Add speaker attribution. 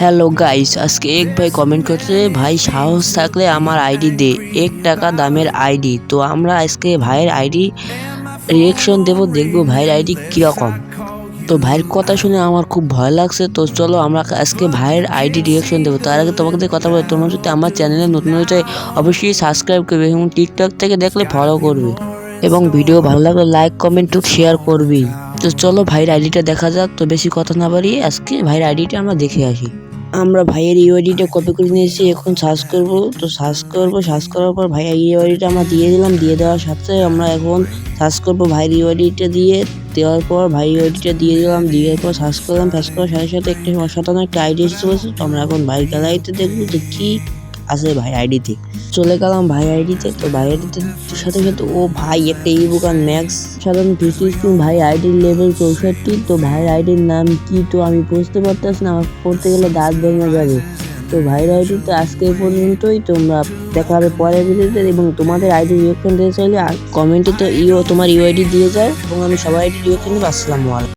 Speaker 1: Hello guys, আজকে এক ভাই কমেন্ট করছে, ভাই সাহস থাকলে আমার আইডি দে, 1 টাকা দামের আইডি। তো আমরা আজকে ভাইয়ের আইডি রিয়েকশন দেবো, দেখবো ভাইয়ের আইডি কিরকম। তো ভাইয়ের কথা শুনে আমার খুব ভয় লাগছে। তো চলো আমরা আজকে ভাইয়ের আইডি রিয়েকশন দেবো। তার আগে তোমাদের কথা বলে, তোমরা যদি আমার চ্যানেলে নতুন হয়ে যায় অবশ্যই সাবস্ক্রাইব করবে এবং টিকটক থেকে দেখলে ফলো করবে এবং ভিডিও ভালো লাগলে লাইক কমেন্ট শেয়ার করবি। তো চলো ভাইয়ের আইডিটা দেখা যাক। তো বেশি কথা না বাড়িয়ে আজকে ভাইয়ের আইডিটা আমরা দেখে আসি। আমরা ভাইয়ের ইউআইডিটা কপি করে নিয়েছি, এখন সার্চ করবো। তো সার্চ করার পর ভাইয়ের ইউআইডিটা আমরা দিয়ে দিলাম। দিয়ে দেওয়ার সাথে আমরা এখন সার্চ করবো ভাইয়ের ইউআইডিটা দেওয়ার পর ভাই ইউআইডিটা দিয়ে দিলাম। দেওয়ার পর সার্চ করলাম। সার্চ করার সাথে সাথে একটা অসাধারণ একটা আইডি এসে চলেছে। তো আমরা এখন ভাই গ্যালারিতে দেখবো যে কি আছে ভাই আইডিতে। চলে গেলাম ভাই আইডিতে। তো ভাই আইডিতে সাথে সাথে ও ভাই একটা ইবুক আর ম্যাক্স সাধারণ ফিস্টিং ভাই আইডির লেভেল 64। তো ভাইয়ের আইডির নাম কি তো আমি বুঝতে পারতেছি না, আমার পড়তে গেলে দাঁত ভেঙে যাবে। তো ভাইয়ের আইডিতে আজকে এই পর্যন্তই। তোমরা দেখা হবে পরের ভিডিওতে এবং তোমাদের আইডি রিয়েকশন দিতে চাইলে কমেন্টে তো তোমার ইউআইডি দিয়ে যাও এবং আমি সবাই আইডি রিয়েকশন দেবো। আসসালামু আলাইকুম।